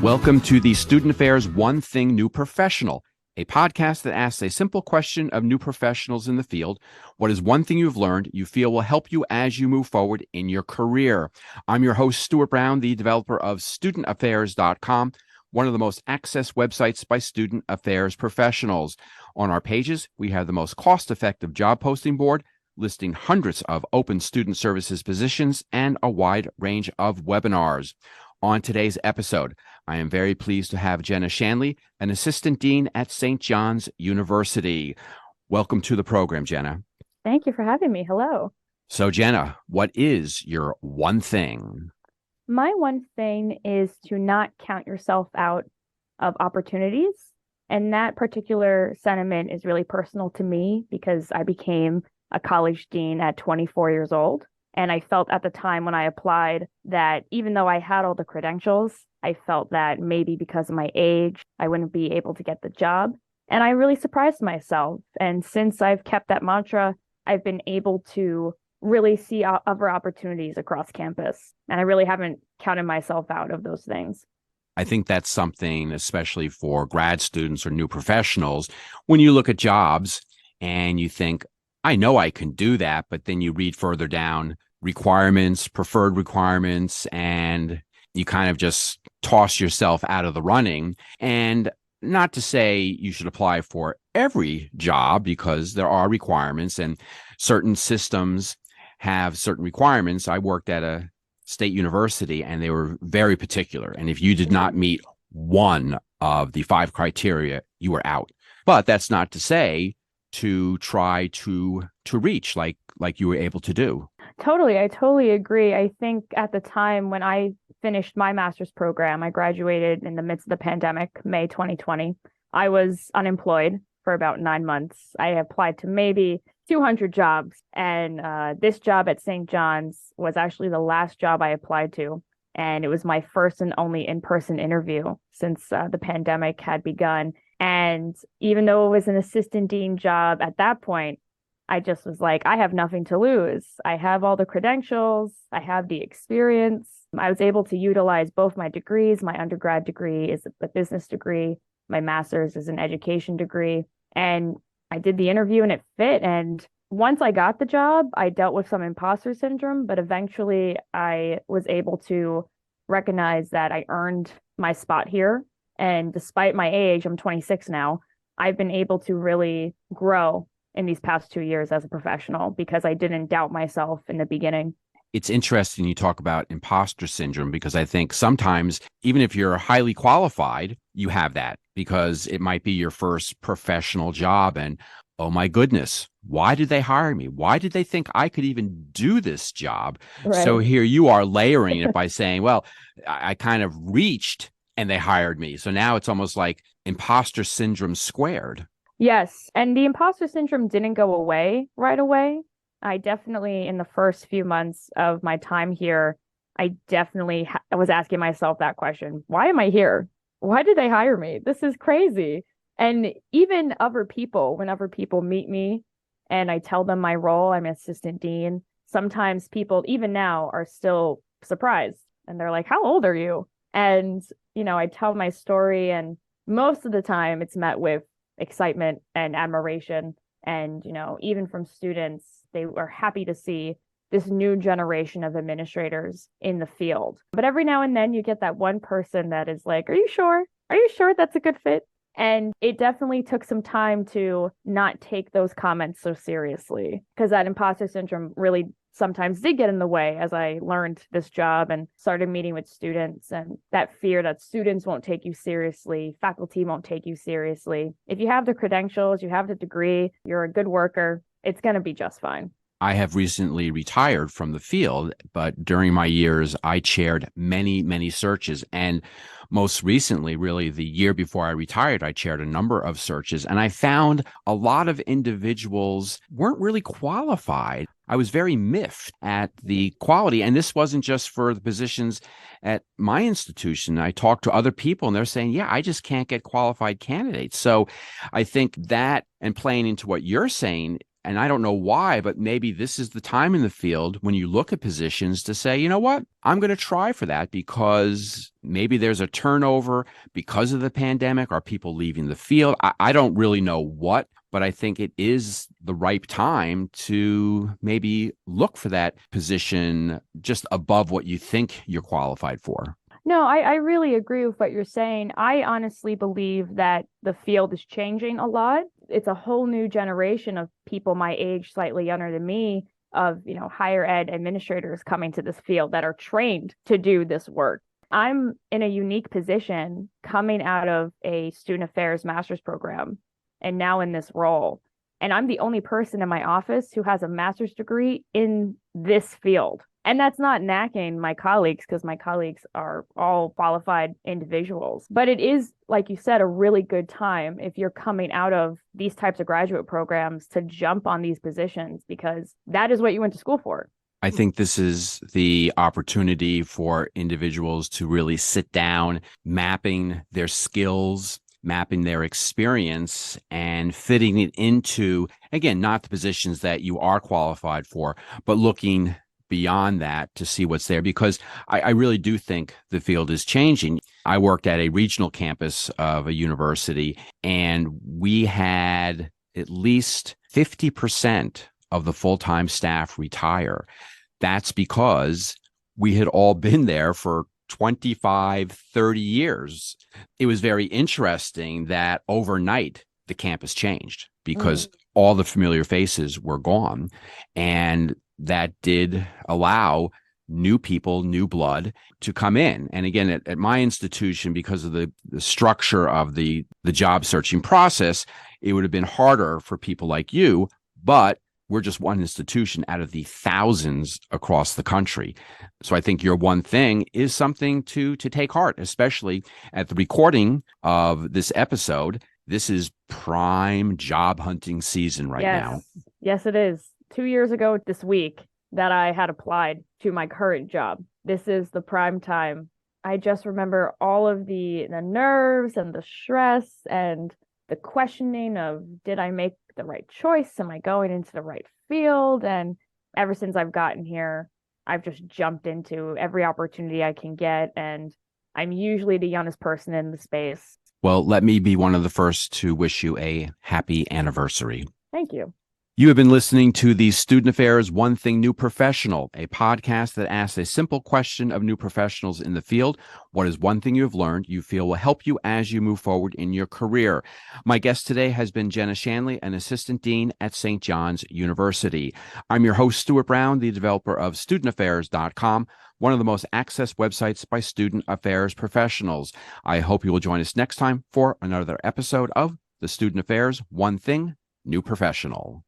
Welcome to the Student Affairs One Thing New Professional, a podcast that asks a simple question of new professionals in the field. What is one thing you've learned you feel will help you as you move forward in your career? I'm your host, Stuart Brown, the developer of StudentAffairs.com, one of the most accessed websites by student affairs professionals. On our pages, we have the most cost-effective job posting board, listing hundreds of open student services positions and a wide range of webinars. On today's episode, I am very pleased to have Jenna Shanley, an assistant dean at St. John's University. Welcome to the program, Jenna. Thank you for having me. Hello. So, Jenna, what is your one thing? My one thing is to not count yourself out of opportunities. And that particular sentiment is really personal to me because I became a college dean at 24 years old. And I felt at the time when I applied that even though I had all the credentials, I felt that maybe because of my age, I wouldn't be able to get the job. And I really surprised myself. And since I've kept that mantra, I've been able to really see other opportunities across campus. And I really haven't counted myself out of those things. I think that's something, especially for grad students or new professionals, when you look at jobs and you think, I know I can do that, but then you read further down requirements, preferred requirements, and you kind of just toss yourself out of the running. And not to say you should apply for every job because there are requirements and certain systems have certain requirements. I worked at a state university and they were very particular. And if you did not meet one of the 5 criteria, you were out. But that's not to say to try to reach like you were able to do. Totally. I totally agree. I think at the time when I finished my master's program, I graduated in the midst of the pandemic, May 2020. I was unemployed for about 9 months. I applied to maybe 200 jobs. And this job at St. John's was actually the last job I applied to. And it was my first and only in-person interview since the pandemic had begun. And even though it was an assistant dean job at that point, I just was like, I have nothing to lose. I have all the credentials. I have the experience. I was able to utilize both my degrees. My undergrad degree is a business degree. My master's is an education degree. And I did the interview and it fit. And once I got the job, I dealt with some imposter syndrome, but eventually I was able to recognize that I earned my spot here. And despite my age, I'm 26 now, I've been able to really grow in these past 2 years as a professional because I didn't doubt myself in the beginning. It's interesting you talk about imposter syndrome because I think sometimes, even if you're highly qualified, you have that because it might be your first professional job. And oh my goodness, why did they hire me? Why did they think I could even do this job? Right. So here you are layering it by saying, well, I kind of reached and they hired me. So now it's almost like imposter syndrome squared. Yes. And the imposter syndrome didn't go away right away. I definitely, in the first few months of my time here, I definitely was asking myself that question. Why am I here? Why did they hire me? This is crazy. And even other people, whenever people meet me and I tell them my role, I'm an assistant dean, sometimes people, even now, are still surprised. And they're like, how old are you? And, I tell my story and most of the time it's met with excitement and admiration. And, even from students, they were happy to see this new generation of administrators in the field. But every now and then you get that one person that is like, are you sure? Are you sure that's a good fit? And it definitely took some time to not take those comments so seriously because that imposter syndrome really sometimes did get in the way as I learned this job and started meeting with students, and that fear that students won't take you seriously, faculty won't take you seriously. If you have the credentials, you have the degree, you're a good worker, it's going to be just fine. I have recently retired from the field, but during my years, I chaired many, many searches. And most recently, really the year before I retired, I chaired a number of searches. And I found a lot of individuals weren't really qualified. I was very miffed at the quality. And this wasn't just for the positions at my institution. I talked to other people and they're saying, yeah, I just can't get qualified candidates. So I think that, and playing into what you're saying, And I don't know why, but maybe this is the time in the field when you look at positions to say, you know what, I'm going to try for that because maybe there's a turnover because of the pandemic. Are people leaving the field? I don't really know what, but I think it is the ripe time to maybe look for that position just above what you think you're qualified for. No, I really agree with what you're saying. I honestly believe that the field is changing a lot. It's a whole new generation of people my age, slightly younger than me, of, higher ed administrators coming to this field that are trained to do this work. I'm in a unique position coming out of a student affairs master's program and now in this role. And I'm the only person in my office who has a master's degree in this field. And that's not knacking my colleagues, because my colleagues are all qualified individuals. But it is, like you said, a really good time if you're coming out of these types of graduate programs to jump on these positions, because that is what you went to school for. I think this is the opportunity for individuals to really sit down, mapping their skills, mapping their experience, and fitting it into, again, not the positions that you are qualified for, but looking beyond that to see what's there, because I really do think the field is changing. I worked at a regional campus of a university, and we had at least 50% of the full-time staff retire. That's because we had all been there for 25, 30 years. It was very interesting that overnight the campus changed because all the familiar faces were gone. And that did allow new people, new blood to come in. And again, at my institution, because of the structure of the job searching process, it would have been harder for people like you, but we're just one institution out of the thousands across the country. So I think your one thing is something to take heart, especially at the recording of this episode. This is prime job hunting season right now. Yes, it is. 2 years ago this week that I had applied to my current job. This is the prime time. I just remember all of the nerves and the stress and the questioning of, did I make the right choice? Am I going into the right field? And ever since I've gotten here, I've just jumped into every opportunity I can get. And I'm usually the youngest person in the space. Well, let me be one of the first to wish you a happy anniversary. Thank you. You have been listening to the Student Affairs One Thing New Professional, a podcast that asks a simple question of new professionals in the field. What is one thing you have learned you feel will help you as you move forward in your career? My guest today has been Jenna Shanley, an assistant dean at St. John's University. I'm your host, Stuart Brown, the developer of studentaffairs.com, one of the most accessed websites by student affairs professionals. I hope you will join us next time for another episode of the Student Affairs One Thing New Professional.